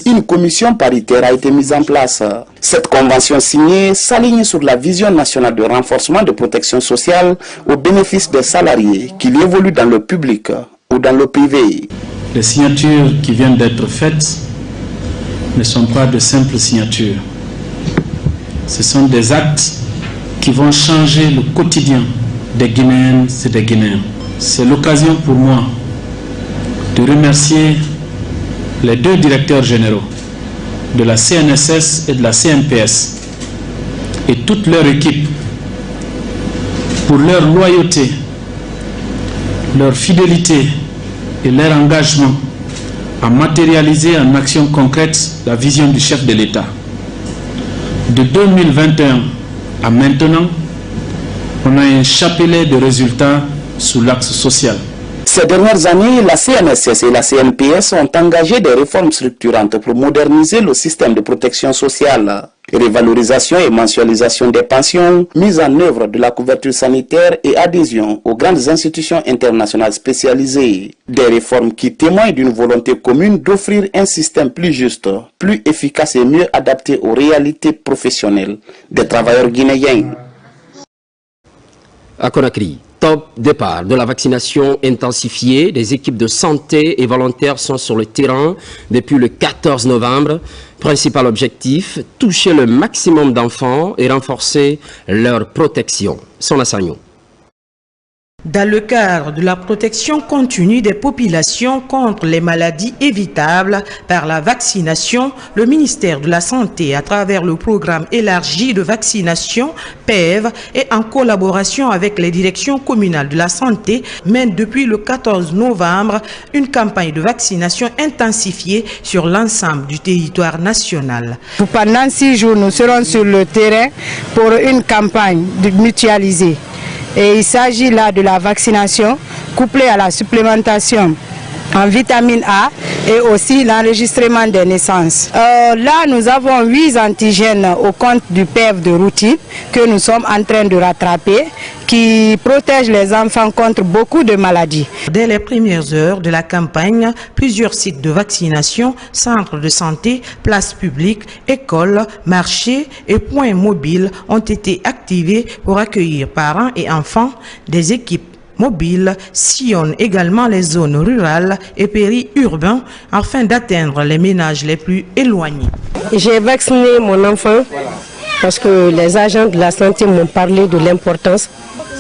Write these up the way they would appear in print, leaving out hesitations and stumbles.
Une commission paritaire a été mise en place. Cette convention signée s'aligne sur la vision nationale de renforcement de protection sociale au bénéfice des salariés qui évoluent dans le public ou dans le privé. Les signatures qui viennent d'être faites ne sont pas de simples signatures. Ce sont des actes qui vont changer le quotidien des Guinéennes et des Guinéens. C'est l'occasion pour moi de remercier les deux directeurs généraux de la CNSS et de la CNPS et toute leur équipe pour leur loyauté, leur fidélité et leur engagement à matérialiser en action concrète la vision du chef de l'État. De 2021 à maintenant, on a un chapelet de résultats sous l'axe social. Ces dernières années, la CNSS et la CNPS ont engagé des réformes structurantes pour moderniser le système de protection sociale. Révalorisation et mensualisation des pensions, mise en œuvre de la couverture sanitaire et adhésion aux grandes institutions internationales spécialisées. Des réformes qui témoignent d'une volonté commune d'offrir un système plus juste, plus efficace et mieux adapté aux réalités professionnelles des travailleurs guinéens. À Conakry, top départ de la vaccination intensifiée. Des équipes de santé et volontaires sont sur le terrain depuis le 14 novembre. Principal objectif, toucher le maximum d'enfants et renforcer leur protection. Son assaillant. Dans le cadre de la protection continue des populations contre les maladies évitables par la vaccination, le ministère de la Santé, à travers le programme élargi de vaccination PEV et en collaboration avec les directions communales de la santé, mène depuis le 14 novembre une campagne de vaccination intensifiée sur l'ensemble du territoire national. Pendant 6 jours, nous serons sur le terrain pour une campagne mutualisée. Et il s'agit là de la vaccination couplée à la supplémentation en vitamine A et aussi l'enregistrement des naissances. Là, nous avons 8 antigènes au compte du PEV de routine que nous sommes en train de rattraper, qui protègent les enfants contre beaucoup de maladies. Dès les premières heures de la campagne, plusieurs sites de vaccination, centres de santé, places publiques, écoles, marchés et points mobiles ont été activés pour accueillir parents et enfants. Des équipes mobiles sillonnent également les zones rurales et périurbains afin d'atteindre les ménages les plus éloignés. J'ai vacciné mon enfant parce que les agents de la santé m'ont parlé de l'importance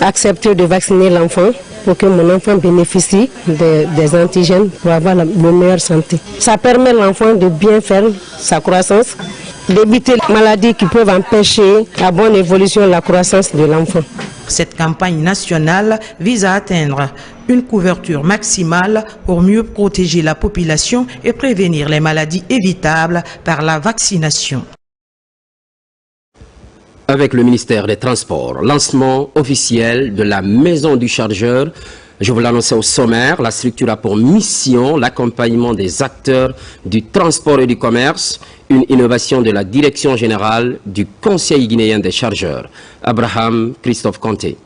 d'accepter de vacciner l'enfant pour que mon enfant bénéficie des antigènes pour avoir la meilleure santé. Ça permet à l'enfant de bien faire sa croissance, d'éviter les maladies qui peuvent empêcher la bonne évolution de la croissance de l'enfant. Cette campagne nationale vise à atteindre une couverture maximale pour mieux protéger la population et prévenir les maladies évitables par la vaccination. Avec le ministère des Transports, lancement officiel de la maison du chargeur. Je vous l'annonçais au sommaire, la structure a pour mission l'accompagnement des acteurs du transport et du commerce, une innovation de la Direction générale du Conseil guinéen des chargeurs. Abraham Christophe Conté.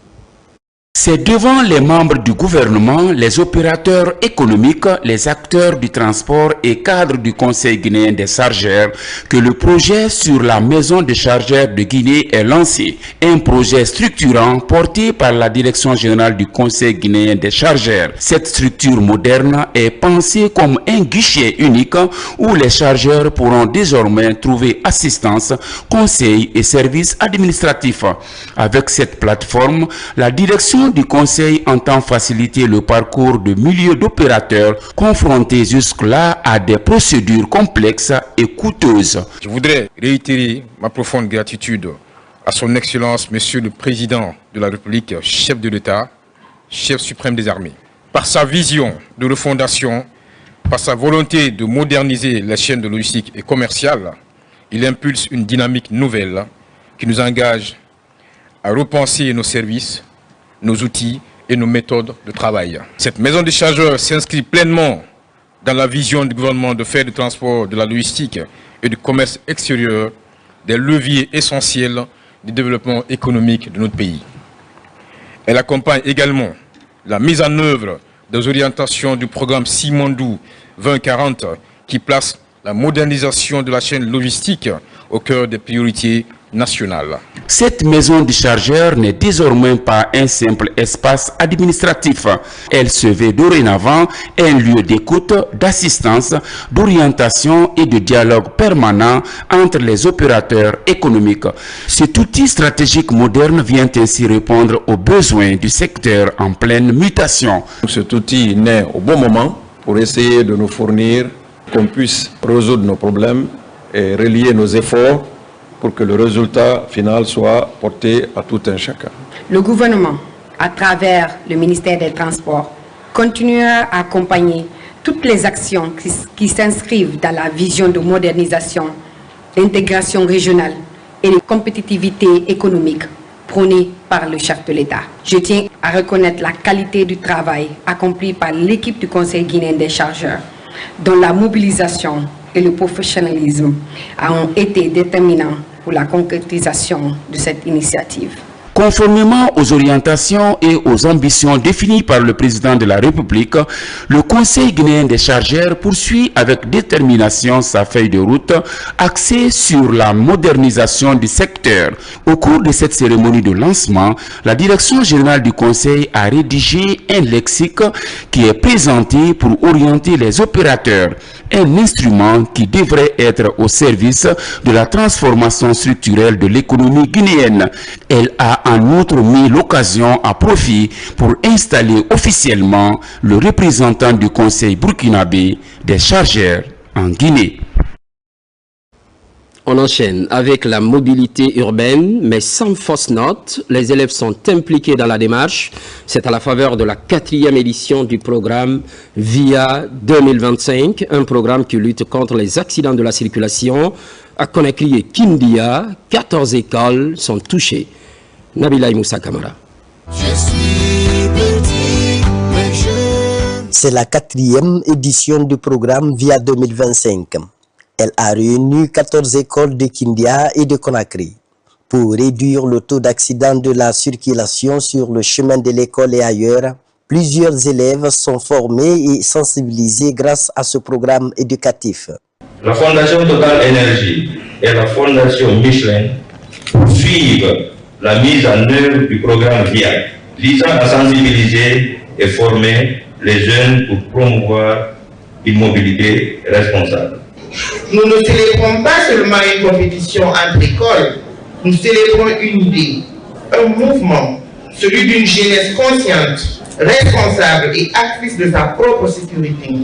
C'est devant les membres du gouvernement, les opérateurs économiques, les acteurs du transport et cadres du Conseil guinéen des chargeurs que le projet sur la maison des chargeurs de Guinée est lancé. Un projet structurant porté par la Direction générale du Conseil guinéen des chargeurs. Cette structure moderne est pensée comme un guichet unique où les chargeurs pourront désormais trouver assistance, conseil et services administratifs. Avec cette plateforme, la Direction du Conseil entend faciliter le parcours de milliers d'opérateurs confrontés jusque-là à des procédures complexes et coûteuses. Je voudrais réitérer ma profonde gratitude à son Excellence, Monsieur le Président de la République, chef de l'État, chef suprême des armées. Par sa vision de refondation, par sa volonté de moderniser les chaînes de logistique et commerciale, il impulse une dynamique nouvelle qui nous engage à repenser nos services, nos outils et nos méthodes de travail. Cette maison des chargeurs s'inscrit pleinement dans la vision du gouvernement de faire du transport, de la logistique et du commerce extérieur des leviers essentiels du développement économique de notre pays. Elle accompagne également la mise en œuvre des orientations du programme Simandou 2040 qui place la modernisation de la chaîne logistique au cœur des priorités nationales. Cette maison du chargeur n'est désormais pas un simple espace administratif. Elle se veut dorénavant un lieu d'écoute, d'assistance, d'orientation et de dialogue permanent entre les opérateurs économiques. Cet outil stratégique moderne vient ainsi répondre aux besoins du secteur en pleine mutation. Cet outil naît au bon moment pour essayer de nous fournir qu'on puisse résoudre nos problèmes et relier nos efforts pour que le résultat final soit porté à tout un chacun. Le gouvernement, à travers le ministère des Transports, continuera à accompagner toutes les actions qui s'inscrivent dans la vision de modernisation, d'intégration régionale et de compétitivité économique prônée par le chef de l'État. Je tiens à reconnaître la qualité du travail accompli par l'équipe du Conseil guinéen des chargeurs, dont la mobilisation et le professionnalisme ont été déterminants pour la concrétisation de cette initiative. Conformément aux orientations et aux ambitions définies par le président de la République, le Conseil guinéen des chargeurs poursuit avec détermination sa feuille de route axée sur la modernisation du secteur. Au cours de cette cérémonie de lancement, la direction générale du Conseil a rédigé un lexique qui est présenté pour orienter les opérateurs, un instrument qui devrait être au service de la transformation structurelle de l'économie guinéenne. Elle a en outre mis l'occasion à profit pour installer officiellement le représentant du Conseil burkinabé des chargeurs en Guinée. On enchaîne avec la mobilité urbaine, mais sans fausse note. Les élèves sont impliqués dans la démarche. C'est à la faveur de la 4e édition du programme VIA 2025, un programme qui lutte contre les accidents de la circulation. À Conakry et Kindia, 14 écoles sont touchées. Nabila Moussa Kamara. C'est la 4e édition du programme VIA 2025. Elle a réuni 14 écoles de Kindia et de Conakry. Pour réduire le taux d'accident de la circulation sur le chemin de l'école et ailleurs, plusieurs élèves sont formés et sensibilisés grâce à ce programme éducatif. La Fondation Total Énergie et la Fondation Michelin poursuivent la mise en œuvre du programme VIA, visant à sensibiliser et former les jeunes pour promouvoir une mobilité responsable. Nous ne célébrons pas seulement une compétition entre écoles, nous célébrons une idée, un mouvement, celui d'une jeunesse consciente, responsable et actrice de sa propre sécurité.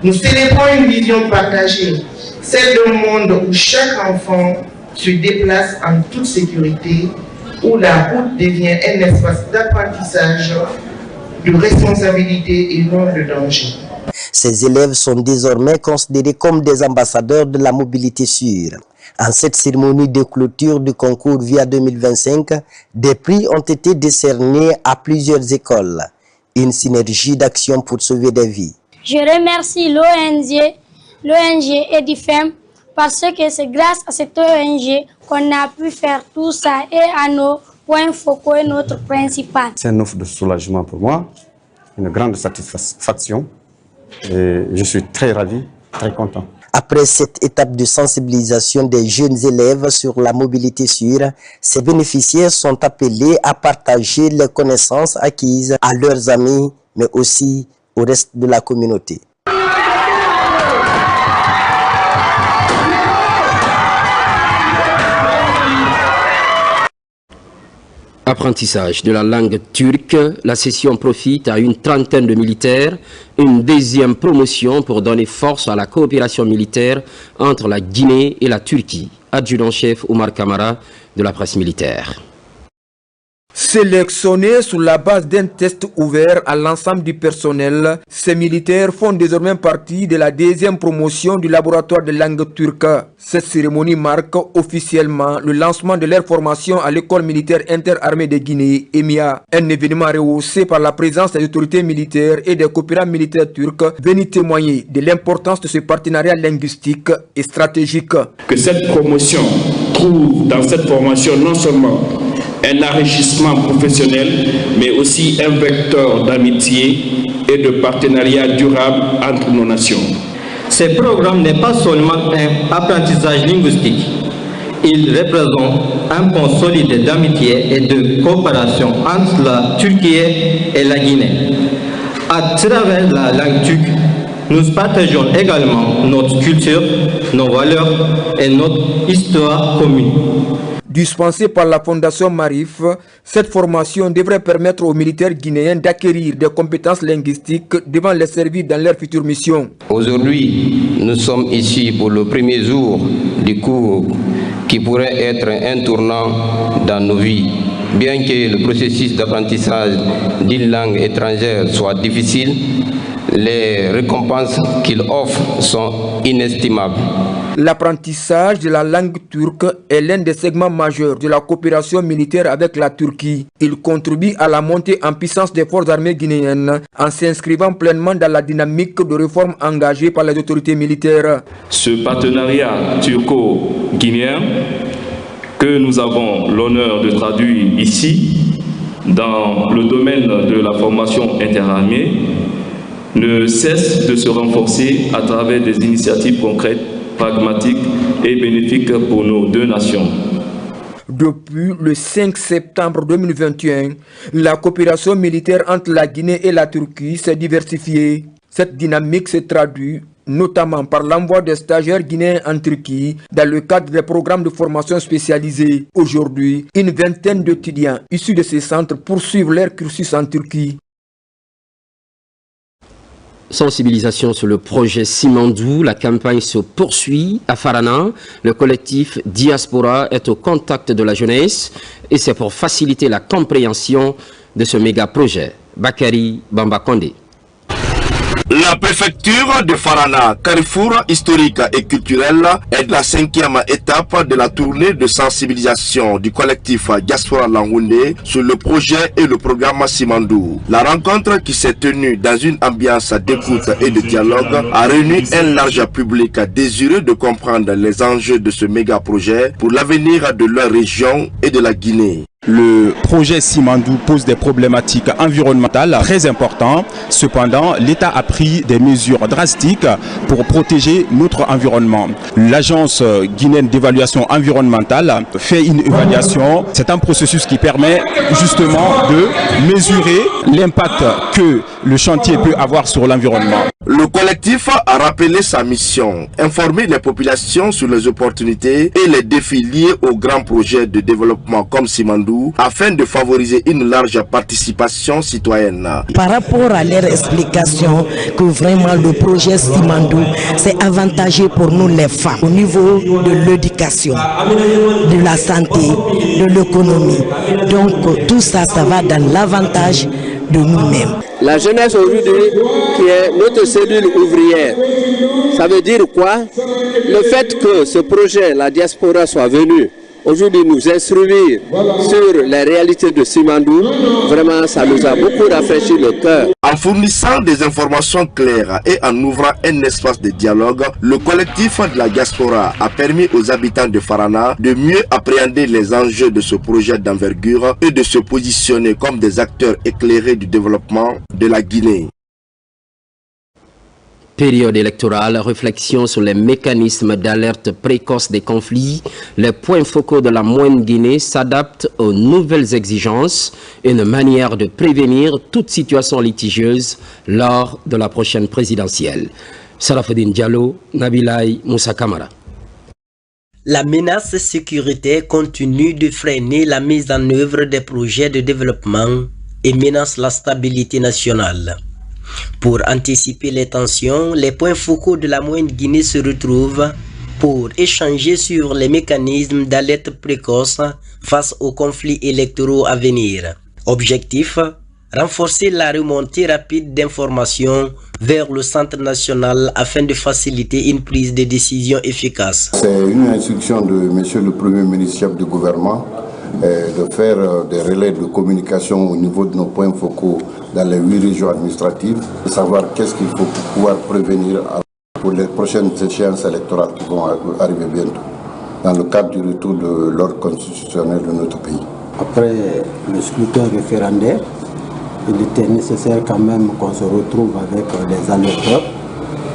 Nous célébrons une vision partagée, celle d'un monde où chaque enfant se déplace en toute sécurité, où la route devient un espace d'apprentissage, de responsabilité et non de danger. Ces élèves sont désormais considérés comme des ambassadeurs de la mobilité sûre. En cette cérémonie de clôture du concours VIA 2025, des prix ont été décernés à plusieurs écoles. Une synergie d'action pour sauver des vies. Je remercie l'ONG Edifem parce que c'est grâce à cette ONG qu'on a pu faire tout ça et à nos points focaux et notre principal. C'est une offre de soulagement pour moi, une grande satisfaction. Et je suis très ravi, très content. Après cette étape de sensibilisation des jeunes élèves sur la mobilité sûre, ces bénéficiaires sont appelés à partager les connaissances acquises à leurs amis, mais aussi au reste de la communauté. Apprentissage de la langue turque, la session profite à une trentaine de militaires, une deuxième promotion pour donner force à la coopération militaire entre la Guinée et la Turquie. Adjudant-chef Oumar Kamara de la presse militaire. Sélectionnés sur la base d'un test ouvert à l'ensemble du personnel, ces militaires font désormais partie de la deuxième promotion du laboratoire de langue turque. Cette cérémonie marque officiellement le lancement de leur formation à l'école militaire interarmée de Guinée, EMIA. Un événement rehaussé par la présence des autorités militaires et des coopérants militaires turcs venus témoigner de l'importance de ce partenariat linguistique et stratégique. Que cette promotion trouve dans cette formation non seulement un enrichissement professionnel, mais aussi un vecteur d'amitié et de partenariat durable entre nos nations. Ce programme n'est pas seulement un apprentissage linguistique. Il représente un pont solide d'amitié et de coopération entre la Turquie et la Guinée. À travers la langue turque, nous partageons également notre culture, nos valeurs et notre histoire commune. Dispensée par la Fondation Marif, cette formation devrait permettre aux militaires guinéens d'acquérir des compétences linguistiques devant les servir dans leur future mission. Aujourd'hui, nous sommes ici pour le premier jour du cours qui pourrait être un tournant dans nos vies. Bien que le processus d'apprentissage d'une langue étrangère soit difficile, les récompenses qu'il offre sont inestimables. L'apprentissage de la langue turque est l'un des segments majeurs de la coopération militaire avec la Turquie. Il contribue à la montée en puissance des forces armées guinéennes en s'inscrivant pleinement dans la dynamique de réforme engagée par les autorités militaires. Ce partenariat turco-guinéen que nous avons l'honneur de traduire ici dans le domaine de la formation interarmée ne cesse de se renforcer à travers des initiatives concrètes, pragmatiques et bénéfiques pour nos deux nations. Depuis le 5 septembre 2021, la coopération militaire entre la Guinée et la Turquie s'est diversifiée. Cette dynamique se traduit notamment par l'envoi des stagiaires guinéens en Turquie dans le cadre des programmes de formation spécialisés. Aujourd'hui, une vingtaine d'étudiants issus de ces centres poursuivent leur cursus en Turquie. Sensibilisation sur le projet Simandou, la campagne se poursuit à Farana. Le collectif Diaspora est au contact de la jeunesse et c'est pour faciliter la compréhension de ce méga projet. Bakary Bambakonde. La préfecture de Farana, carrefour historique et culturel, est la 5e étape de la tournée de sensibilisation du collectif Diaspora Langoundé sur le projet et le programme Simandou. La rencontre qui s'est tenue dans une ambiance d'écoute et de dialogue a réuni un large public désireux de comprendre les enjeux de ce méga projet pour l'avenir de leur région et de la Guinée. Le projet Simandou pose des problématiques environnementales très importantes. Cependant, l'État a pris des mesures drastiques pour protéger notre environnement. L'Agence guinéenne d'évaluation environnementale fait une évaluation. C'est un processus qui permet justement de mesurer l'impact que le chantier peut avoir sur l'environnement. Le collectif a rappelé sa mission, informer les populations sur les opportunités et les défis liés aux grands projets de développement comme Simandou, afin de favoriser une large participation citoyenne. Par rapport à leur explication que vraiment le projet Simandou, c'est avantageux pour nous les femmes au niveau de l'éducation, de la santé, de l'économie. Donc tout ça, ça va dans l'avantage de nous-mêmes. La jeunesse aujourd'hui qui est notre cellule ouvrière, ça veut dire quoi? Le fait que ce projet, la diaspora, soit venu aujourd'hui nous instruire sur les réalités de Simandou, vraiment ça nous a beaucoup rafraîchi le cœur. En fournissant des informations claires et en ouvrant un espace de dialogue, le collectif de la diaspora a permis aux habitants de Farana de mieux appréhender les enjeux de ce projet d'envergure et de se positionner comme des acteurs éclairés du développement de la Guinée. Période électorale, réflexion sur les mécanismes d'alerte précoce des conflits. Les points focaux de la Moyenne Guinée s'adaptent aux nouvelles exigences et une manière de prévenir toute situation litigieuse lors de la prochaine présidentielle. Sarafoudine Diallo, Nabilaï Moussa Kamara. La menace sécuritaire continue de freiner la mise en œuvre des projets de développement et menace la stabilité nationale. Pour anticiper les tensions, les points focaux de la Moyenne Guinée se retrouvent pour échanger sur les mécanismes d'alerte précoce face aux conflits électoraux à venir. Objectif: renforcer la remontée rapide d'informations vers le centre national afin de faciliter une prise de décision efficace. C'est une instruction de Monsieur le Premier ministre chef du gouvernement de faire des relais de communication au niveau de nos points focaux dans les 8 régions administratives, de savoir qu'est-ce qu'il faut pour pouvoir prévenir pour les prochaines échéances électorales qui vont arriver bientôt, dans le cadre du retour de l'ordre constitutionnel de notre pays. Après le scrutin référendaire, il était nécessaire quand même qu'on se retrouve avec les alerteurs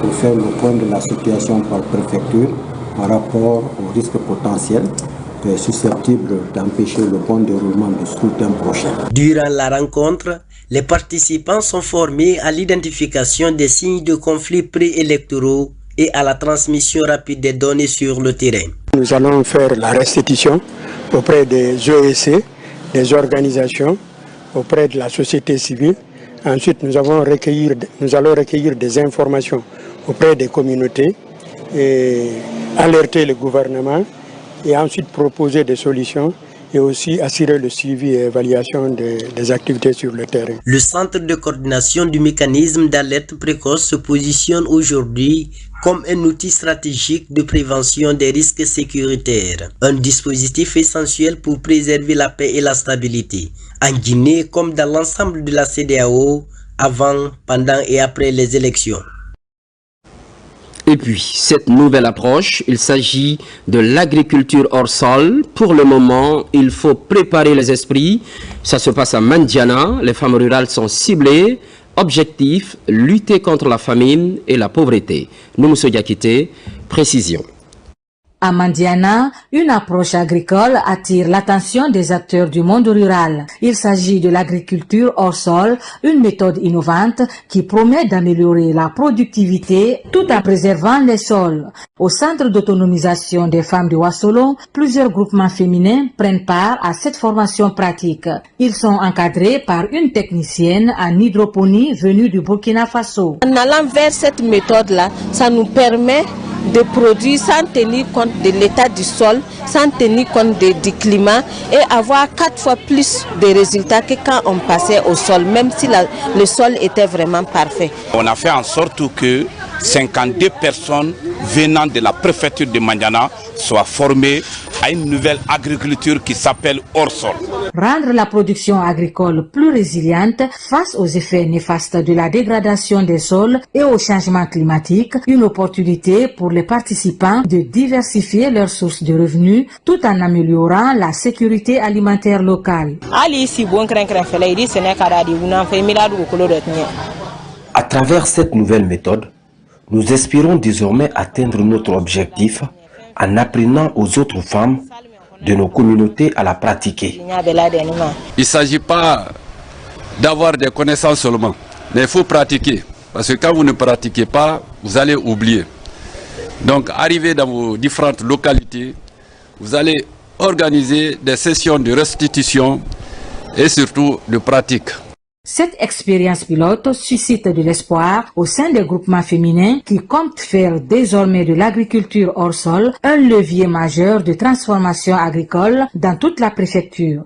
pour faire le point de la situation par préfecture par rapport aux risques potentiels qui est susceptible d'empêcher le bon déroulement du scrutin prochain. Durant la rencontre, les participants sont formés à l'identification des signes de conflits préélectoraux et à la transmission rapide des données sur le terrain. Nous allons faire la restitution auprès des OEC, des organisations, auprès de la société civile. Ensuite, nous allons recueillir des informations auprès des communautés et alerter le gouvernement et ensuite proposer des solutions et aussi assurer le suivi et évaluation des activités sur le terrain. Le centre de coordination du mécanisme d'alerte précoce se positionne aujourd'hui comme un outil stratégique de prévention des risques sécuritaires, un dispositif essentiel pour préserver la paix et la stabilité, en Guinée comme dans l'ensemble de la CEDEAO, avant, pendant et après les élections. Et puis, cette nouvelle approche, il s'agit de l'agriculture hors sol. Pour le moment, il faut préparer les esprits. Ça se passe à Mandiana. Les femmes rurales sont ciblées. Objectif, lutter contre la famine et la pauvreté. Noumousso Diakité, précision. À Mandiana, une approche agricole attire l'attention des acteurs du monde rural. Il s'agit de l'agriculture hors sol, une méthode innovante qui promet d'améliorer la productivité tout en préservant les sols. Au centre d'autonomisation des femmes de Wasolon, plusieurs groupements féminins prennent part à cette formation pratique. Ils sont encadrés par une technicienne en hydroponie venue du Burkina Faso. En allant vers cette méthode-là, ça nous permet de produire sans tenir compte de l'état du sol, sans tenir compte du climat et avoir 4 fois plus de résultats que quand on passait au sol, même si le sol était vraiment parfait. On a fait en sorte que 52 personnes venant de la préfecture de Mandiana soient formées à une nouvelle agriculture qui s'appelle hors sol. Rendre la production agricole plus résiliente face aux effets néfastes de la dégradation des sols et au changement climatique, une opportunité pour les participants de diversifier leurs sources de revenus tout en améliorant la sécurité alimentaire locale. À travers cette nouvelle méthode, nous espérons désormais atteindre notre objectif en apprenant aux autres femmes de nos communautés à la pratiquer. Il ne s'agit pas d'avoir des connaissances seulement, mais il faut pratiquer. Parce que quand vous ne pratiquez pas, vous allez oublier. Donc, arrivez dans vos différentes localités, vous allez organiser des sessions de restitution et surtout de pratique. Cette expérience pilote suscite de l'espoir au sein des groupements féminins qui comptent faire désormais de l'agriculture hors sol un levier majeur de transformation agricole dans toute la préfecture.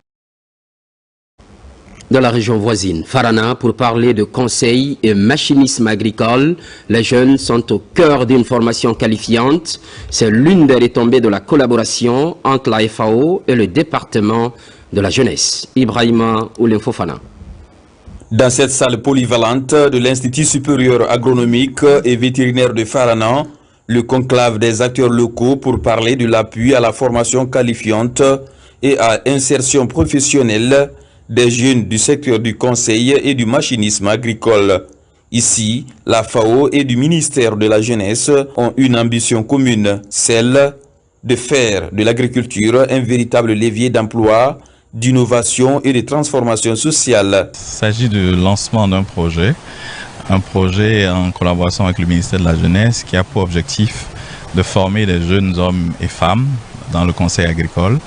Dans la région voisine, Farana, pour parler de conseil et machinisme agricole, les jeunes sont au cœur d'une formation qualifiante. C'est l'une des retombées de la collaboration entre la FAO et le département de la jeunesse. Ibrahima Oulenfofana. Dans cette salle polyvalente de l'Institut supérieur agronomique et vétérinaire de Farana, le conclave des acteurs locaux pour parler de l'appui à la formation qualifiante et à l'insertion professionnelle des jeunes du secteur du conseil et du machinisme agricole. Ici, la FAO et du ministère de la Jeunesse ont une ambition commune, celle de faire de l'agriculture un véritable levier d'emploi, d'innovation et de transformation sociale. Il s'agit du lancement d'un projet, un projet en collaboration avec le ministère de la Jeunesse qui a pour objectif de former des jeunes hommes et femmes dans le conseil agricole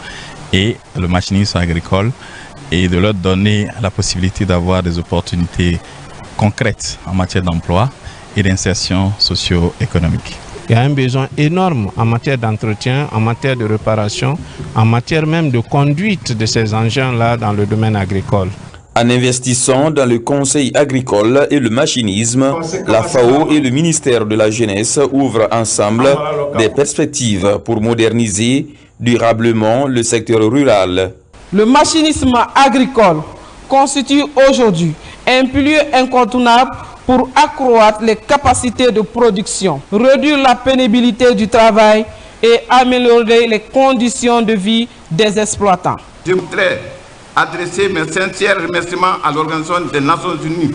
et le machinisme agricole et de leur donner la possibilité d'avoir des opportunités concrètes en matière d'emploi et d'insertion socio-économique. Il y a un besoin énorme en matière d'entretien, en matière de réparation, en matière même de conduite de ces engins-là dans le domaine agricole. En investissant dans le conseil agricole et le machinisme, la FAO et le ministère de la Jeunesse ouvrent ensemble des perspectives pour moderniser durablement le secteur rural. Le machinisme agricole constitue aujourd'hui un pilier incontournable pour accroître les capacités de production, réduire la pénibilité du travail et améliorer les conditions de vie des exploitants. Je voudrais adresser mes sincères remerciements à l'Organisation des Nations Unies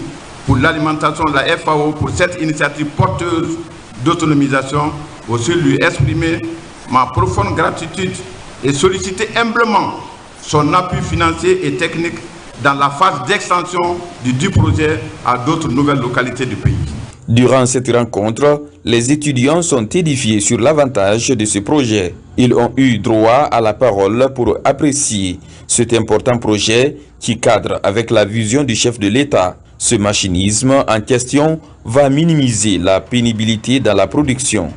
pour l'alimentation de la FAO pour cette initiative porteuse d'autonomisation, aussi lui exprimer ma profonde gratitude et solliciter humblement son appui financier et technique dans la phase d'extension du projet à d'autres nouvelles localités du pays. Durant cette rencontre, les étudiants sont édifiés sur l'avantage de ce projet. Ils ont eu droit à la parole pour apprécier cet important projet qui cadre avec la vision du chef de l'État. Ce machinisme en question va minimiser la pénibilité dans la production.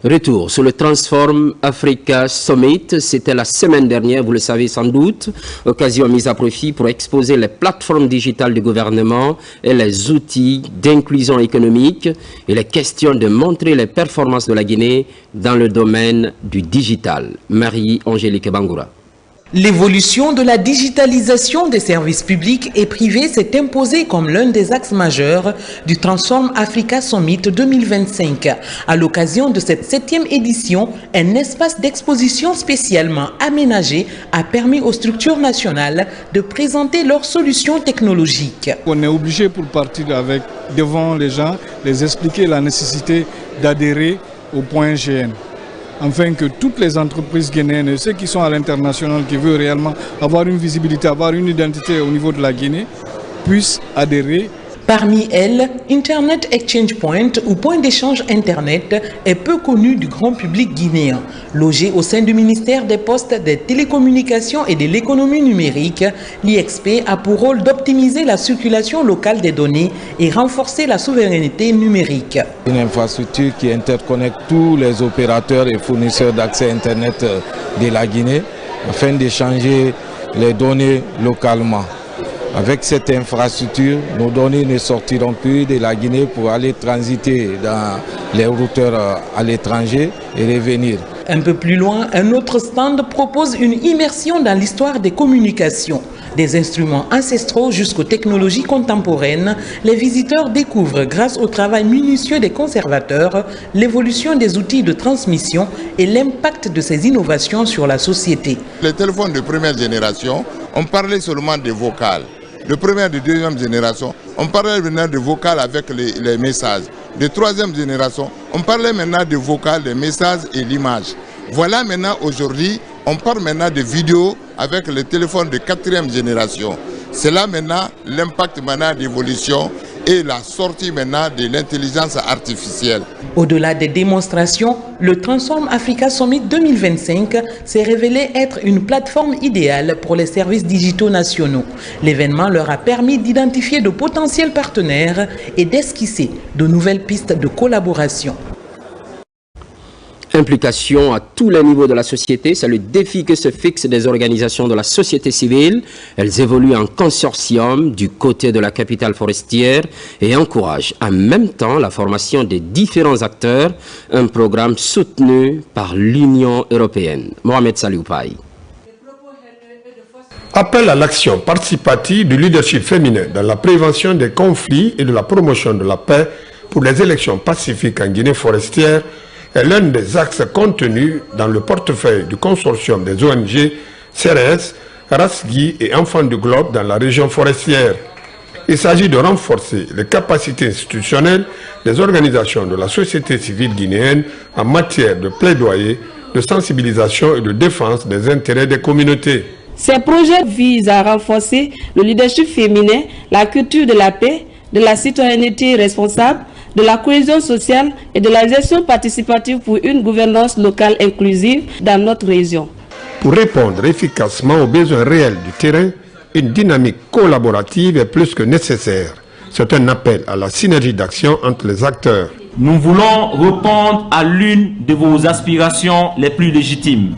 Retour sur le Transform Africa Summit, c'était la semaine dernière, vous le savez sans doute, occasion mise à profit pour exposer les plateformes digitales du gouvernement et les outils d'inclusion économique et les questions de montrer les performances de la Guinée dans le domaine du digital. Marie-Angélique Bangoura. L'évolution de la digitalisation des services publics et privés s'est imposée comme l'un des axes majeurs du Transform Africa Summit 2025. À l'occasion de cette 7e édition, un espace d'exposition spécialement aménagé a permis aux structures nationales de présenter leurs solutions technologiques. On est obligé pour partir devant les gens, les expliquer la nécessité d'adhérer au point GN. Afin que toutes les entreprises guinéennes et ceux qui sont à l'international, qui veulent réellement avoir une visibilité, avoir une identité au niveau de la Guinée, puissent adhérer. Parmi elles, Internet Exchange Point ou point d'échange Internet est peu connu du grand public guinéen. Logé au sein du ministère des Postes, des Télécommunications et de l'économie numérique, l'IXP a pour rôle d'optimiser la circulation locale des données et renforcer la souveraineté numérique. Une infrastructure qui interconnecte tous les opérateurs et fournisseurs d'accès Internet de la Guinée afin d'échanger les données localement. Avec cette infrastructure, nos données ne sortiront plus de la Guinée pour aller transiter dans les routeurs à l'étranger et revenir. Un peu plus loin, un autre stand propose une immersion dans l'histoire des communications. Des instruments ancestraux jusqu'aux technologies contemporaines, les visiteurs découvrent, grâce au travail minutieux des conservateurs, l'évolution des outils de transmission et l'impact de ces innovations sur la société. Les téléphones de première génération, on parlait seulement des vocales. De première et de deuxième génération, on parlait maintenant de vocales avec les messages. De troisième génération, on parlait maintenant de vocales, des messages et l'image. Voilà maintenant aujourd'hui, on parle maintenant de vidéos avec les téléphones de quatrième génération. C'est là maintenant l'impact maintenant d'évolution et la sortie maintenant de l'intelligence artificielle. Au-delà des démonstrations, le Transform Africa Summit 2025 s'est révélé être une plateforme idéale pour les services digitaux nationaux. L'événement leur a permis d'identifier de potentiels partenaires et d'esquisser de nouvelles pistes de collaboration. Implication à tous les niveaux de la société, c'est le défi que se fixent des organisations de la société civile. Elles évoluent en consortium du côté de la capitale forestière et encouragent en même temps la formation des différents acteurs, un programme soutenu par l'Union européenne. Mohamed Salioupaï. Appel à l'action participative du leadership féminin dans la prévention des conflits et de la promotion de la paix pour les élections pacifiques en Guinée forestière est l'un des axes contenus dans le portefeuille du consortium des ONG CRS, Rasgui et Enfants du Globe dans la région forestière. Il s'agit de renforcer les capacités institutionnelles des organisations de la société civile guinéenne en matière de plaidoyer, de sensibilisation et de défense des intérêts des communautés. Ces projets visent à renforcer le leadership féminin, la culture de la paix, de la citoyenneté responsable, de la cohésion sociale et de la gestion participative pour une gouvernance locale inclusive dans notre région. Pour répondre efficacement aux besoins réels du terrain, une dynamique collaborative est plus que nécessaire. C'est un appel à la synergie d'action entre les acteurs. Nous voulons répondre à l'une de vos aspirations les plus légitimes,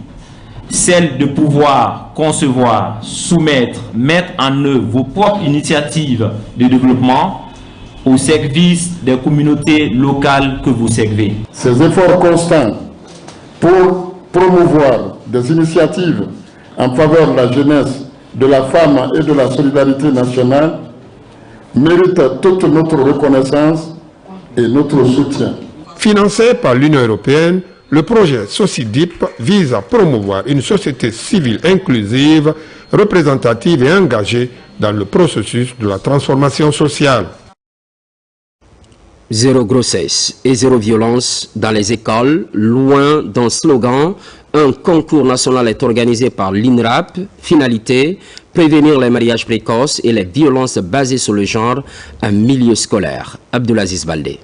celle de pouvoir concevoir, soumettre, mettre en œuvre vos propres initiatives de développement au service des communautés locales que vous servez. Ces efforts constants pour promouvoir des initiatives en faveur de la jeunesse, de la femme et de la solidarité nationale méritent toute notre reconnaissance et notre soutien. Financé par l'Union européenne, le projet SOCIDIP vise à promouvoir une société civile inclusive, représentative et engagée dans le processus de la transformation sociale. Zéro grossesse et zéro violence dans les écoles, loin d'un slogan. Un concours national est organisé par l'INRAP. Finalité, prévenir les mariages précoces et les violences basées sur le genre en milieu scolaire. Abdoulaziz Baldé.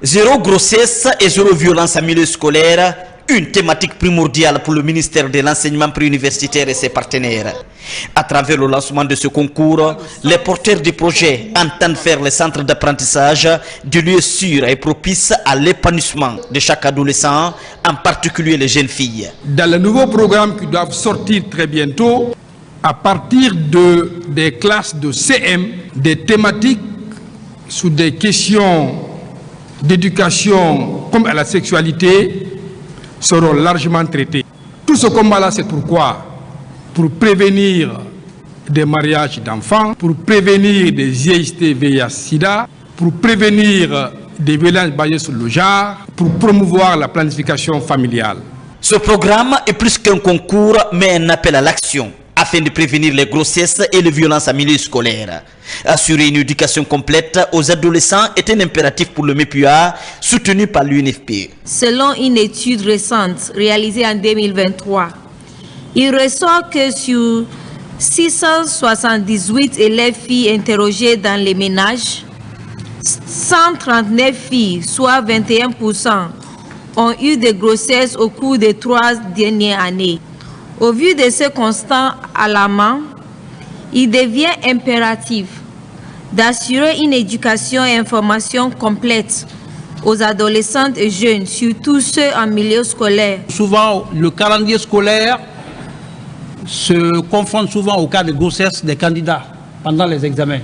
Zéro grossesse et zéro violence en milieu scolaire, une thématique primordiale pour le ministère de l'enseignement préuniversitaire et ses partenaires. À travers le lancement de ce concours, les porteurs du projet entendent faire les centres d'apprentissage de lieux sûrs et propices à l'épanouissement de chaque adolescent, en particulier les jeunes filles. Dans le nouveau programme qui doivent sortir très bientôt, à partir des classes de CM, des thématiques sur des questions d'éducation comme à la sexualité seront largement traités. Tout ce combat-là, c'est pourquoi? Pour prévenir des mariages d'enfants, pour prévenir des IST, VIH, SIDA, pour prévenir des violences basées sur le genre, pour promouvoir la planification familiale. Ce programme est plus qu'un concours, mais un appel à l'action, afin de prévenir les grossesses et les violences en milieu scolaire. Assurer une éducation complète aux adolescents est un impératif pour le MEPUA, soutenu par l'UNFPE. Selon une étude récente réalisée en 2023, il ressort que sur 678 élèves filles interrogées dans les ménages, 139 filles, soit 21%, ont eu des grossesses au cours des 3 dernières années. Au vu de ce constat alarmant, il devient impératif d'assurer une éducation et information complète aux adolescentes et jeunes, surtout ceux en milieu scolaire. Souvent, le calendrier scolaire se confronte souvent au cas de grossesse des candidats pendant les examens.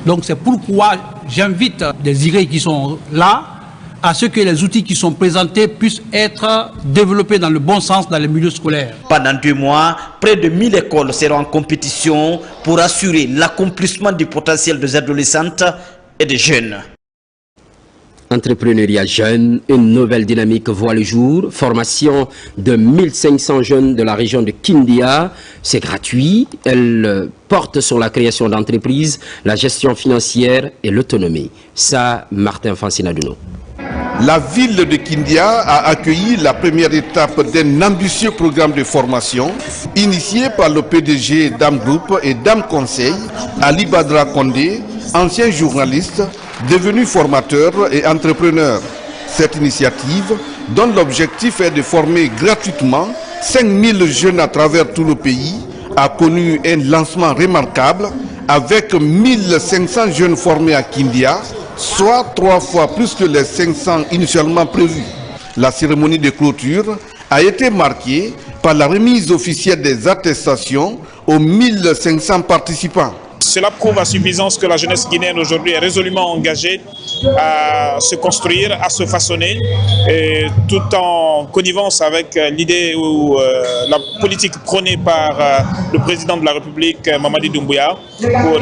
Donc c'est pourquoi j'invite les IRE qui sont là à ce que les outils qui sont présentés puissent être développés dans le bon sens dans les milieux scolaires. Pendant 2 mois, près de 1000 écoles seront en compétition pour assurer l'accomplissement du potentiel des adolescentes et des jeunes. Entrepreneuriat jeune, une nouvelle dynamique voit le jour. Formation de 1500 jeunes de la région de Kindia. C'est gratuit. Elle porte sur la création d'entreprises, la gestion financière et l'autonomie. Ça, Martin Fansinaduno. La ville de Kindia a accueilli la première étape d'un ambitieux programme de formation initié par le PDG Dam Group et Dam Conseil, Ali Badra Kondé, ancien journaliste, devenu formateur et entrepreneur. Cette initiative, dont l'objectif est de former gratuitement 5000 jeunes à travers tout le pays, a connu un lancement remarquable avec 1500 jeunes formés à Kindia, soit 3 fois plus que les 500 initialement prévus. La cérémonie de clôture a été marquée par la remise officielle des attestations aux 1500 participants. Cela prouve à suffisance que la jeunesse guinéenne aujourd'hui est résolument engagée à se construire, à se façonner, et tout en connivence avec l'idée ou la politique prônée par le président de la République, Mamadi Doumbouya, pour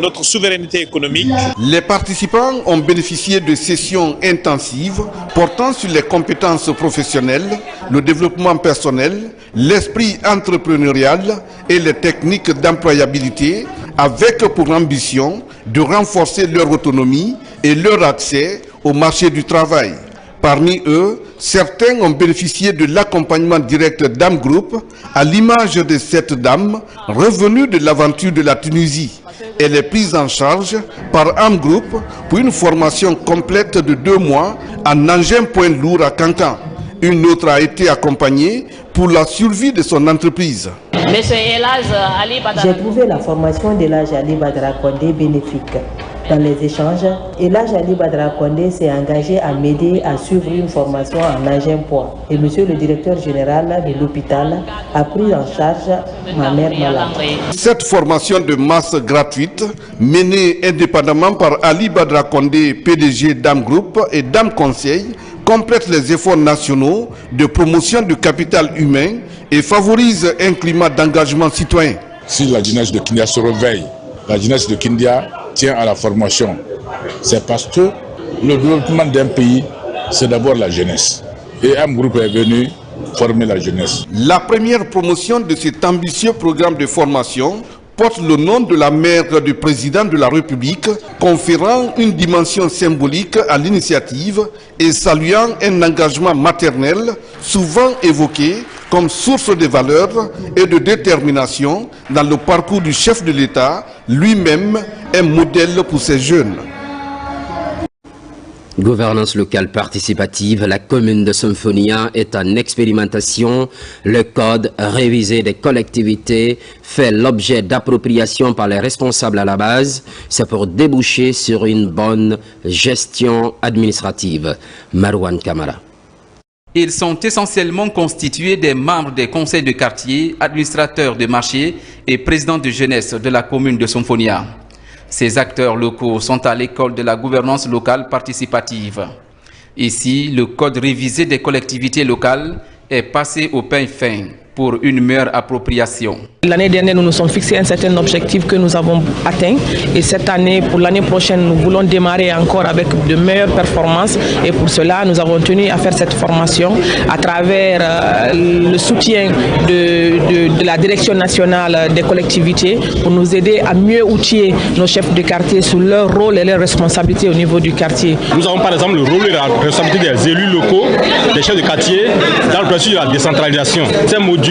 notre souveraineté économique. Les participants ont bénéficié de sessions intensives portant sur les compétences professionnelles, le développement personnel, l'esprit entrepreneurial et les techniques d'employabilité, avec pour ambition de renforcer leur autonomie et leur accès au marché du travail. Parmi eux, certains ont bénéficié de l'accompagnement direct d'Am Group, à l'image de cette dame revenue de l'aventure de la Tunisie. Elle est prise en charge par Am Group pour une formation complète de 2 mois en engin point lourd à Kankan. Une autre a été accompagnée pour la survie de son entreprise. J'ai trouvé la formation d'Elhadj Ali Badra Kondé bénéfique. Dans les échanges, Elhadj Ali Badra Kondé s'est engagé à m'aider à suivre une formation en engin poids. Et monsieur le directeur général de l'hôpital a pris en charge ma mère malade. Cette formation de masse gratuite, menée indépendamment par Ali Badra Kondé, PDG Dam Group et Dam Conseil, complète les efforts nationaux de promotion du capital humain et favorise un climat d'engagement citoyen. Si la jeunesse de Kindia se réveille, la jeunesse de Kindia tient à la formation. C'est parce que le développement d'un pays, c'est d'abord la jeunesse. Et un groupe est venu former la jeunesse. La première promotion de cet ambitieux programme de formation porte le nom de la mère du président de la République, conférant une dimension symbolique à l'initiative et saluant un engagement maternel souvent évoqué comme source de valeur et de détermination dans le parcours du chef de l'État, lui-même un modèle pour ces jeunes. Gouvernance locale participative, la commune de Symphonia est en expérimentation. Le code révisé des collectivités fait l'objet d'appropriation par les responsables à la base. C'est pour déboucher sur une bonne gestion administrative. Marwan Kamara. Ils sont essentiellement constitués des membres des conseils de quartier, administrateurs de marché et présidents de jeunesse de la commune de Symphonia. Ces acteurs locaux sont à l'école de la gouvernance locale participative. Ici, le code révisé des collectivités locales est passé au peigne fin pour une meilleure appropriation. L'année dernière, nous nous sommes fixés un certain objectif que nous avons atteint. Et cette année, pour l'année prochaine, nous voulons démarrer encore avec de meilleures performances. Et pour cela, nous avons tenu à faire cette formation à travers le soutien de la direction nationale des collectivités pour nous aider à mieux outiller nos chefs de quartier sur leur rôle et leurs responsabilités au niveau du quartier. Nous avons par exemple le rôle et la responsabilité des élus locaux, des chefs de quartier, dans le processus de la décentralisation. Ces modules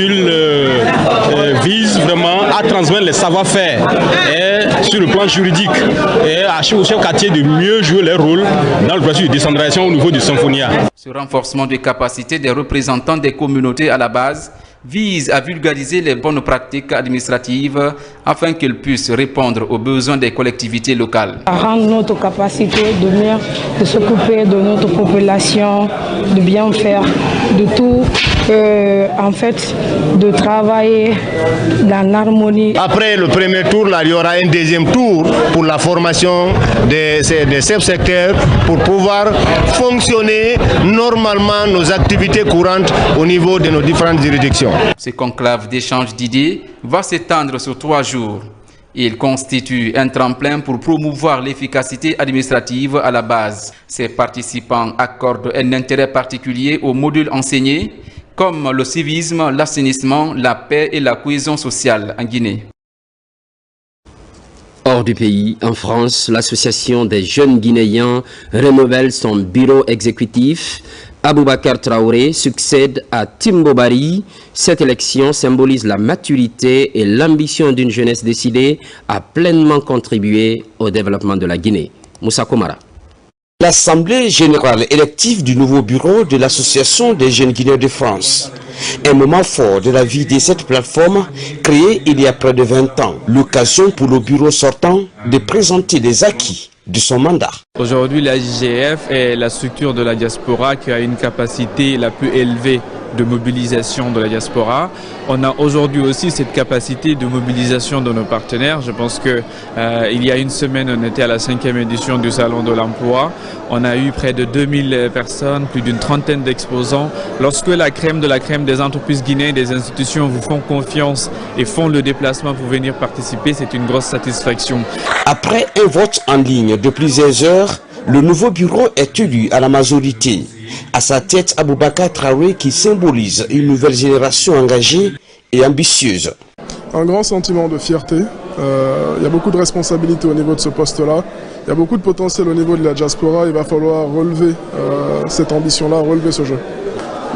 visent vraiment à transmettre les savoir-faire sur le plan juridique et à chaque chef de quartier de mieux jouer leur rôle dans le processus de décentralisation au niveau du Symphonia. Ce renforcement des capacités des représentants des communautés à la base vise à vulgariser les bonnes pratiques administratives afin qu'elles puissent répondre aux besoins des collectivités locales. À rendre notre capacité de mieux s'occuper de notre population, de bien faire de tout, en fait, de travailler dans l'harmonie. Après le premier tour, là, il y aura un deuxième tour pour la formation des chefs-secteurs pour pouvoir fonctionner normalement nos activités courantes au niveau de nos différentes juridictions. Ce conclave d'échange d'idées va s'étendre sur 3 jours. Il constitue un tremplin pour promouvoir l'efficacité administrative à la base. Ces participants accordent un intérêt particulier aux modules enseignés, comme le civisme, l'assainissement, la paix et la cohésion sociale en Guinée. Hors du pays, en France, l'association des jeunes Guinéens renouvelle son bureau exécutif. Aboubakar Traoré succède à Timbo Bari. Cette élection symbolise la maturité et l'ambition d'une jeunesse décidée à pleinement contribuer au développement de la Guinée. Moussa Komara. L'Assemblée générale élective du nouveau bureau de l'Association des jeunes Guinéens de France. Un moment fort de la vie de cette plateforme créée il y a près de 20 ans. L'occasion pour le bureau sortant de présenter les acquis de son mandat. Aujourd'hui, la JGF est la structure de la diaspora qui a une capacité la plus élevée de mobilisation de la diaspora. On a aujourd'hui aussi cette capacité de mobilisation de nos partenaires. Je pense que il y a une semaine, on était à la 5e édition du Salon de l'Emploi. On a eu près de 2000 personnes, plus d'une trentaine d'exposants. Lorsque la crème de la crème des entreprises guinéennes, des institutions vous font confiance et font le déplacement pour venir participer, c'est une grosse satisfaction. Après un vote en ligne de plusieurs heures, le nouveau bureau est élu à la majorité. À sa tête, Aboubakar Traoré qui symbolise une nouvelle génération engagée et ambitieuse. Un grand sentiment de fierté. Il y a beaucoup de responsabilités au niveau de ce poste-là. Il y a beaucoup de potentiel au niveau de la diaspora. Il va falloir relever cette ambition-là, relever ce jeu.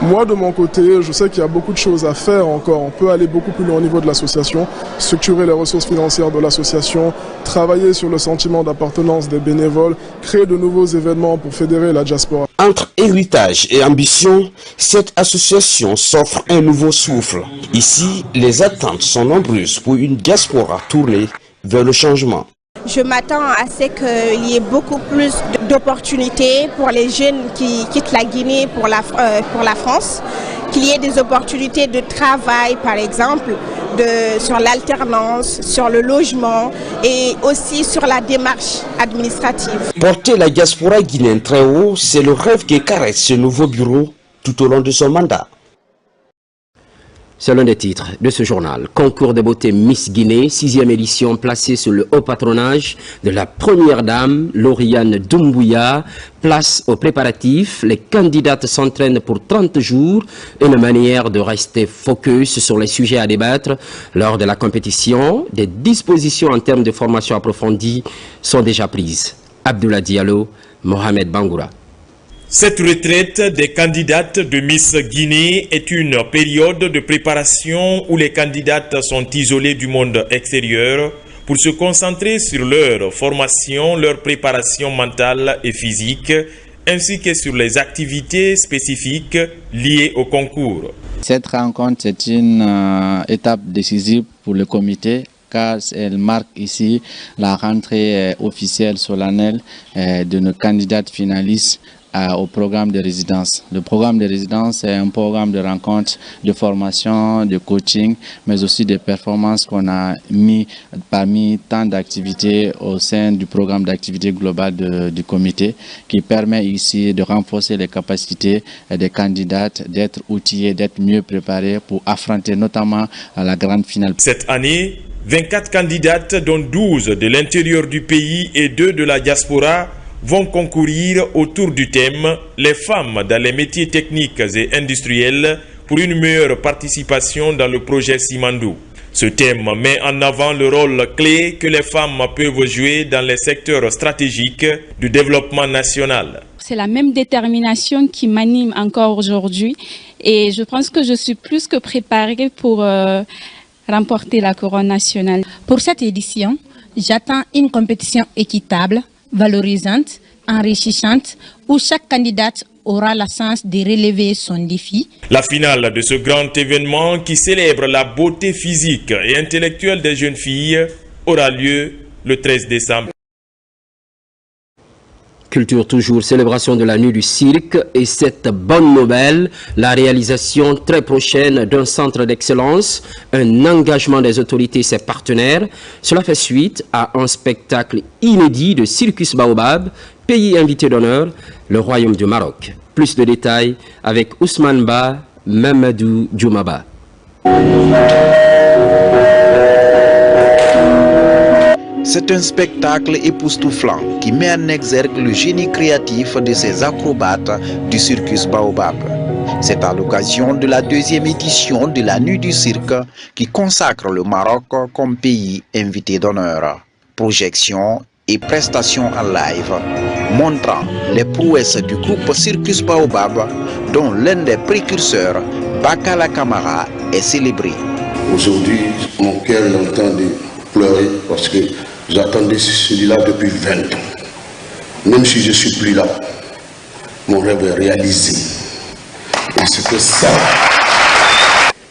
Moi, de mon côté, je sais qu'il y a beaucoup de choses à faire encore. On peut aller beaucoup plus loin au niveau de l'association, structurer les ressources financières de l'association, travailler sur le sentiment d'appartenance des bénévoles, créer de nouveaux événements pour fédérer la diaspora. Entre héritage et ambition, cette association s'offre un nouveau souffle. Ici, les attentes sont nombreuses pour une diaspora tournée vers le changement. Je m'attends à ce qu'il y ait beaucoup plus d'opportunités pour les jeunes qui quittent la Guinée pour la France, qu'il y ait des opportunités de travail par exemple, sur l'alternance, sur le logement et aussi sur la démarche administrative. Porter la diaspora guinéenne très haut, c'est le rêve qui caresse ce nouveau bureau tout au long de son mandat. C'est l'un des titres de ce journal. Concours de beauté Miss Guinée, 6e édition placée sous le haut patronage de la première dame, Lauriane Doumbouya. Place aux préparatifs. Les candidates s'entraînent pour 30 jours. Une manière de rester focus sur les sujets à débattre lors de la compétition. Des dispositions en termes de formation approfondie sont déjà prises. Abdoulaye Diallo, Mohamed Bangoura. Cette retraite des candidates de Miss Guinée est une période de préparation où les candidates sont isolées du monde extérieur pour se concentrer sur leur formation, leur préparation mentale et physique, ainsi que sur les activités spécifiques liées au concours. Cette rencontre est une étape décisive pour le comité, car elle marque ici la rentrée officielle solennelle de nos candidates finalistes au programme de résidence. Le programme de résidence est un programme de rencontre, de formation, de coaching, mais aussi de performances qu'on a mis parmi tant d'activités au sein du programme d'activité globale du comité, qui permet ici de renforcer les capacités des candidates, d'être outillées, d'être mieux préparées pour affronter notamment la grande finale. Cette année, 24 candidates, dont 12 de l'intérieur du pays et 2 de la diaspora, vont concourir autour du thème « Les femmes dans les métiers techniques et industriels pour une meilleure participation dans le projet Simandou ». Ce thème met en avant le rôle clé que les femmes peuvent jouer dans les secteurs stratégiques du développement national. C'est la même détermination qui m'anime encore aujourd'hui et je pense que je suis plus que préparée pour remporter la couronne nationale. Pour cette édition, j'attends une compétition équitable, valorisante, enrichissante, où chaque candidate aura la chance de relever son défi. La finale de ce grand événement qui célèbre la beauté physique et intellectuelle des jeunes filles aura lieu le 13 décembre. Culture toujours, célébration de la nuit du cirque et cette bonne nouvelle, la réalisation très prochaine d'un centre d'excellence, un engagement des autorités et ses partenaires. Cela fait suite à un spectacle inédit de Circus Baobab, pays invité d'honneur, le Royaume du Maroc. Plus de détails avec Ousmane Ba, Mamadou Djoumaba. C'est un spectacle époustouflant qui met en exergue le génie créatif de ces acrobates du Circus Baobab. C'est à l'occasion de la 2e édition de la Nuit du Cirque qui consacre le Maroc comme pays invité d'honneur. Projection et prestations en live montrant les prouesses du groupe Circus Baobab dont l'un des précurseurs, Bakala Kamara, est célébré. Aujourd'hui, mon cœur est en train de pleurer parce que j'attendais celui-là depuis 20 ans. Même si je ne suis plus là, mon rêve est réalisé. Et c'était ça.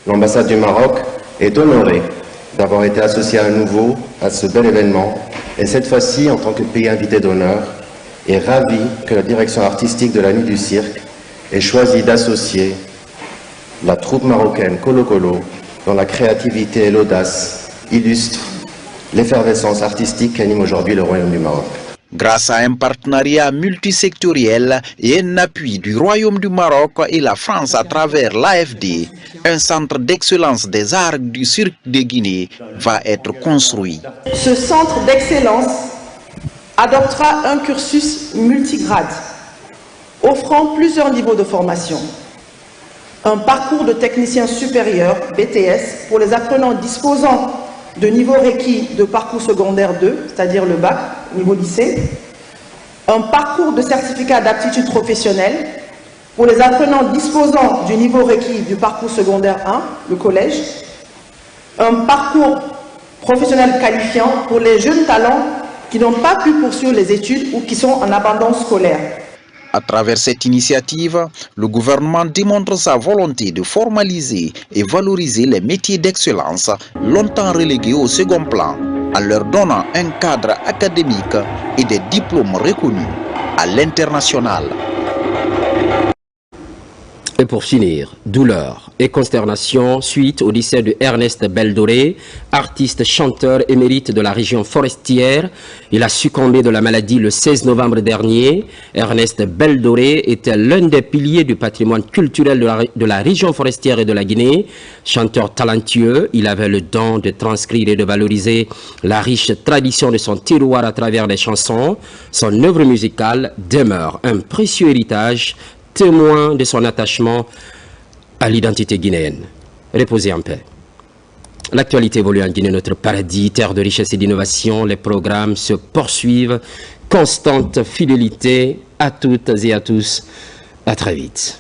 L'ambassade du Maroc est honorée d'avoir été associée à nouveau à ce bel événement. Et cette fois-ci, en tant que pays invité d'honneur, est ravie que la direction artistique de la Nuit du Cirque ait choisi d'associer la troupe marocaine Kolo Kolo, dont la créativité et l'audace illustrent l'effervescence artistique qui anime aujourd'hui le Royaume du Maroc. Grâce à un partenariat multisectoriel et un appui du Royaume du Maroc et la France à travers l'AFD, un centre d'excellence des arts du cirque de Guinée va être construit. Ce centre d'excellence adoptera un cursus multigrade, offrant plusieurs niveaux de formation. Un parcours de technicien supérieur, BTS, pour les apprenants disposant de niveau requis de parcours secondaire 2, c'est-à-dire le bac, niveau lycée. Un parcours de certificat d'aptitude professionnelle pour les apprenants disposant du niveau requis du parcours secondaire 1, le collège. Un parcours professionnel qualifiant pour les jeunes talents qui n'ont pas pu poursuivre les études ou qui sont en abandon scolaire. À travers cette initiative, le gouvernement démontre sa volonté de formaliser et valoriser les métiers d'excellence longtemps relégués au second plan, en leur donnant un cadre académique et des diplômes reconnus à l'international. Et pour finir, douleur et consternation suite au décès de Ernest Beldoré, artiste chanteur émérite de la région forestière. Il a succombé de la maladie le 16 novembre dernier. Ernest Beldoré était l'un des piliers du patrimoine culturel de la région forestière et de la Guinée. Chanteur talentueux, il avait le don de transcrire et de valoriser la riche tradition de son terroir à travers les chansons. Son œuvre musicale demeure un précieux héritage, témoin de son attachement à l'identité guinéenne. Reposez en paix. L'actualité évolue en Guinée, notre paradis, terre de richesse et d'innovation. Les programmes se poursuivent. Constante fidélité à toutes et à tous. À très vite.